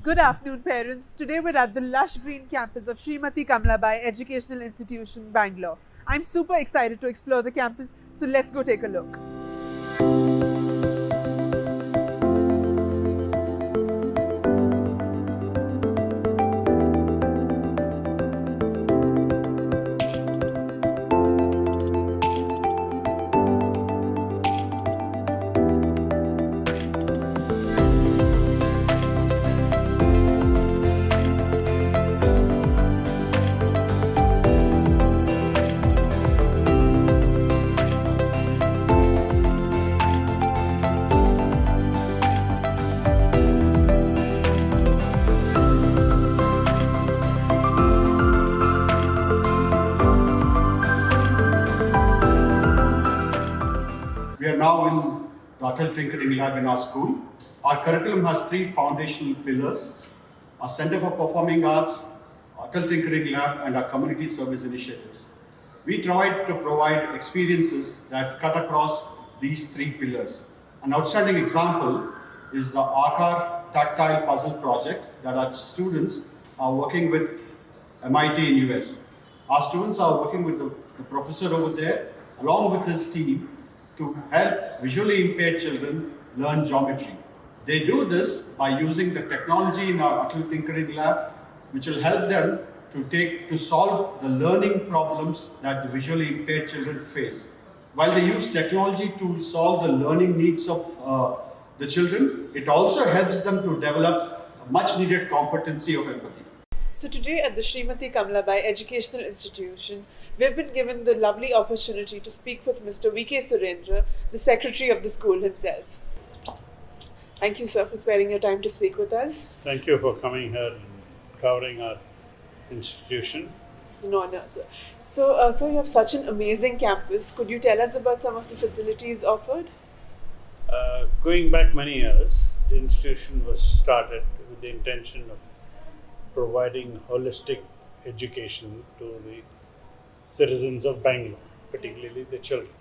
Good afternoon, parents. Today we're at the lush green campus of Srimati Kamalabai Educational Institution, Bangalore. I'm super excited to explore the campus, so let's go take a look. We are now in the Adult Tinkering Lab in our school. Our curriculum has three foundational pillars: our Center for Performing Arts, Adult Tinkering Lab, and our community service initiatives. We try to provide experiences that cut across these three pillars. An outstanding example is the Akar tactile puzzle project that our students are working with MIT in US. Our students are working with the professor over there along with his team to help visually impaired children learn geometry. They do this by using the technology in our Adult Tinkering Lab, which will help them to solve the learning problems that the visually impaired children face. While they use technology to solve the learning needs of the children, it also helps them to develop a much needed competency of empathy. So today at the Srimati Kamalabai Educational Institution, we've been given the lovely opportunity to speak with Mr. V.K. Surendra, the secretary of the school himself. Thank you, sir, for sparing your time to speak with us. Thank you for coming here and covering our institution. It's an honor, sir. So, you have such an amazing campus. Could you tell us about some of the facilities offered? Going back many years, the institution was started with the intention of providing holistic education to the citizens of Bangalore, particularly the children.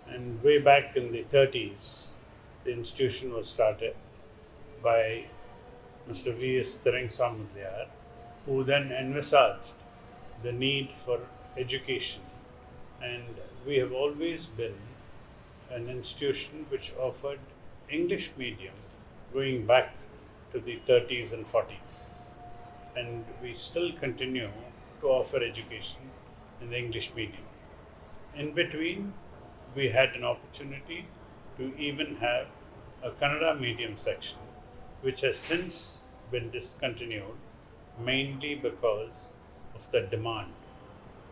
And way back in the 30s, the institution was started by Mr. V.S. Samudyar, who then envisaged the need for education. And we have always been an institution which offered English medium going back to the 30s and 40s. And we still continue to offer education in the English medium. In between, we had an opportunity to even have a Kannada medium section, which has since been discontinued, mainly because of the demand.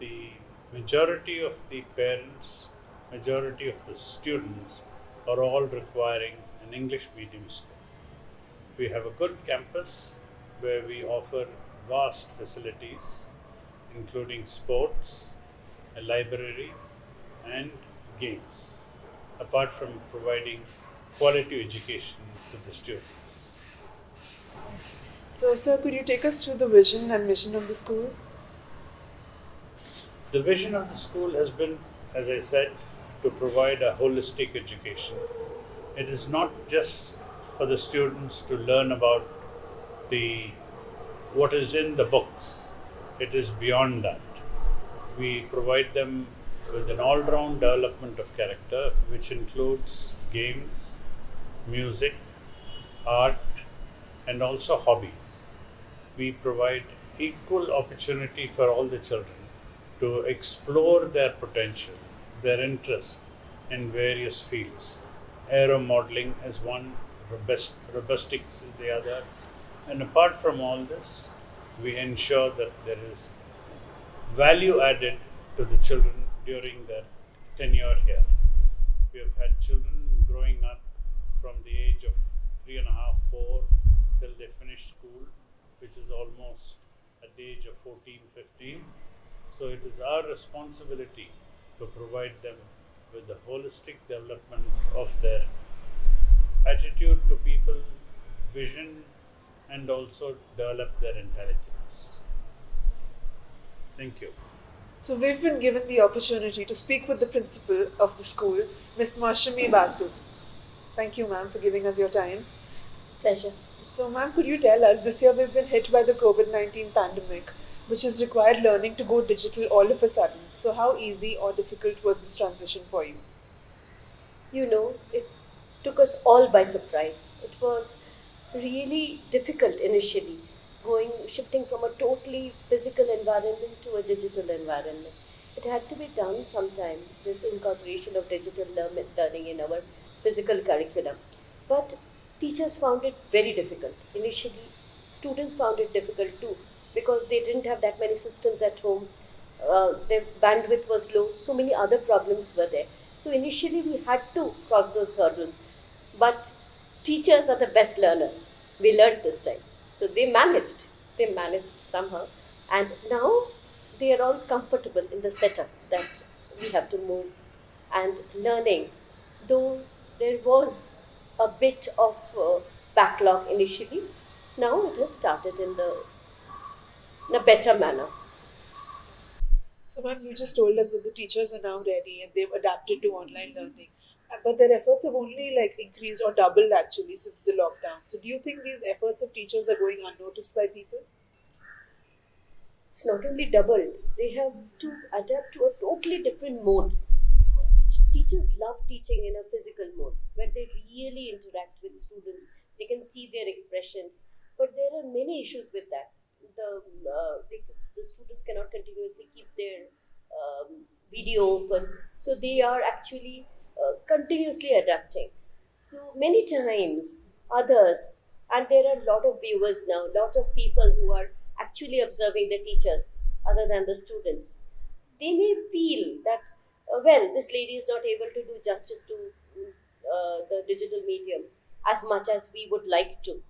The majority of the parents, majority of the students are all requiring an English medium school. We have a good campus where we offer vast facilities, including sports, a library, and games, apart from providing quality education to the students. So, sir, could you take us through the vision and mission of the school? The vision of the school has been, as I said, to provide a holistic education. It is not just for the students to learn about what is in the books. It is beyond that. We provide them with an all-round development of character, which includes games, music, art, and also hobbies. We provide equal opportunity for all the children to explore their potential, their interest in various fields. Aero modeling is one, robotics is the other. And apart from all this, we ensure that there is value added to the children during their tenure here. We have had children growing up from the age of 3.5, 4 till they finish school, which is almost at the age of 14, 15. So it is our responsibility to provide them with the holistic development of their attitude to people, vision, and also develop their intelligence. Thank you. So we've been given the opportunity to speak with the principal of the school, Miss Mousumi Basu. Thank you, ma'am, for giving us your time. Pleasure. It's So, ma'am, could you tell us, this year we've been hit by the COVID-19 pandemic, which has required learning to go digital all of a sudden. So, how easy or difficult was this transition for you? It took us all by surprise. It was really difficult initially, shifting from a totally physical environment to a digital environment. It had to be done sometime, this incorporation of digital learning in our physical curriculum. But teachers found it very difficult. Initially, students found it difficult too because they didn't have that many systems at home. Their bandwidth was low, so many other problems were there. So initially we had to cross those hurdles. But teachers are the best learners. We learned this time. So they managed. They managed somehow. And now they are all comfortable in the setup that we have to move. And learning, though there was a bit of backlog initially, now it has started in a better manner. So, ma'am, you just told us that the teachers are now ready and they've adapted to online learning. But their efforts have only increased or doubled actually since the lockdown. So, do you think these efforts of teachers are going unnoticed by people? It's not only doubled, they have to adapt to a totally different mode. Teachers love teaching in a physical mode where they really interact with students. They can see their expressions, but there are many issues with that. The students cannot continuously keep their video open, so they are actually continuously adapting. So many times, others, and there are a lot of viewers now, a lot of people who are actually observing the teachers other than the students. They may feel that, this lady is not able to do justice to the digital medium as much as we would like to.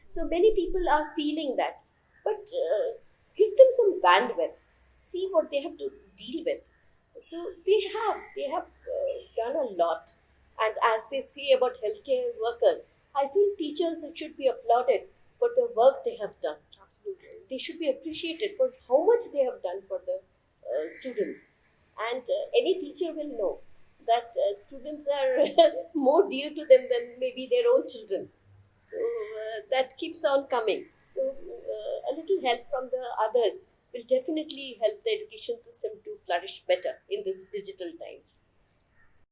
So many people are feeling that. But give them some bandwidth. See what they have to deal with. So they have done a lot. And as they say about healthcare workers, I feel teachers should be applauded for the work they have done. Absolutely. They should be appreciated for how much they have done for the students. And any teacher will know that students are more dear to them than maybe their own children. So that keeps on coming. So a little help from the others will definitely help the education system to flourish better in these digital times.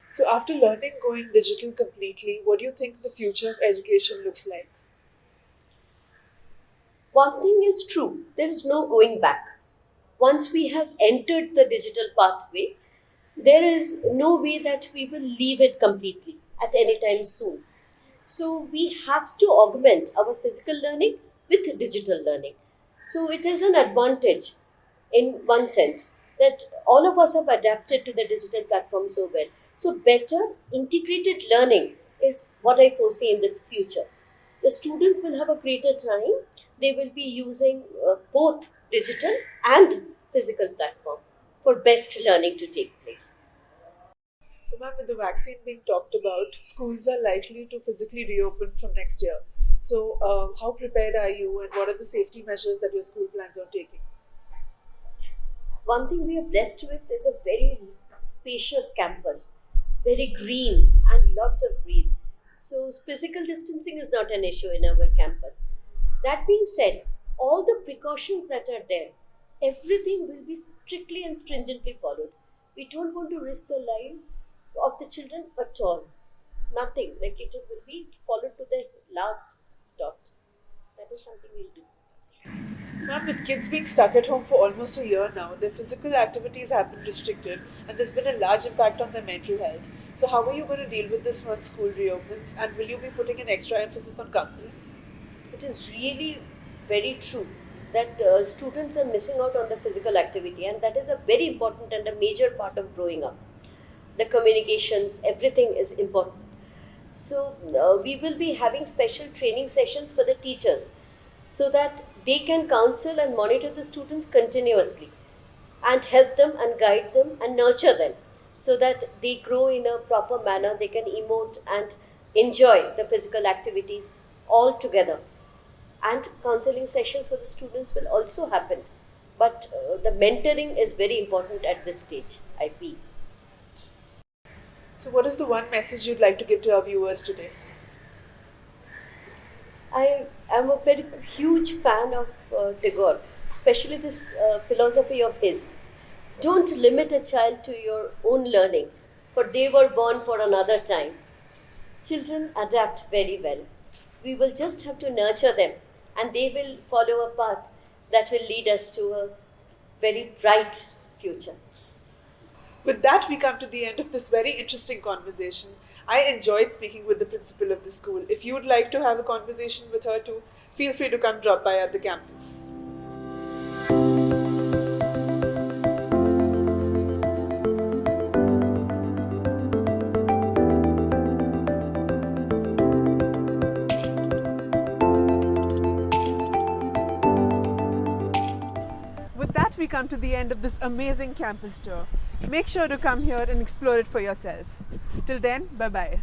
So, after learning going digital completely, what do you think the future of education looks like? One thing is true, there is no going back. Once we have entered the digital pathway, there is no way that we will leave it completely at any time soon. So we have to augment our physical learning with digital learning. So it is an advantage in one sense that all of us have adapted to the digital platform so well. So better integrated learning is what I foresee in the future. The students will have a greater time. They will be using both digital and physical platform for best learning to take place. So, ma'am, with the vaccine being talked about, schools are likely to physically reopen from next year. So, how prepared are you and what are the safety measures that your school plans on taking? One thing we are blessed with is a very spacious campus, very green and lots of breeze. So physical distancing is not an issue in our campus. That being said, all the precautions that are there, everything will be strictly and stringently followed. We don't want to risk the lives of the children at all. Nothing. It will be followed to the last dot. That is something we'll do. Ma'am, with kids being stuck at home for almost a year now, their physical activities have been restricted and there's been a large impact on their mental health. So how are you going to deal with this once school reopens, and will you be putting an extra emphasis on counseling? It is really very true that students are missing out on the physical activity, and that is a very important and a major part of growing up. The communications, everything is important. So we will be having special training sessions for the teachers so that they can counsel and monitor the students continuously and help them and guide them and nurture them so that they grow in a proper manner. They can emote and enjoy the physical activities all together. And counseling sessions for the students will also happen. But the mentoring is very important at this stage, I feel. So what is the one message you'd like to give to our viewers today? I I'm a very huge fan of Tagore, especially this philosophy of his. Don't limit a child to your own learning, for they were born for another time. Children adapt very well. We will just have to nurture them, and they will follow a path that will lead us to a very bright future. With that, we come to the end of this very interesting conversation. I enjoyed speaking with the principal of the school. If you would like to have a conversation with her too, feel free to come drop by at the campus. With that, we come to the end of this amazing campus tour. Make sure to come here and explore it for yourself. Till then, bye-bye.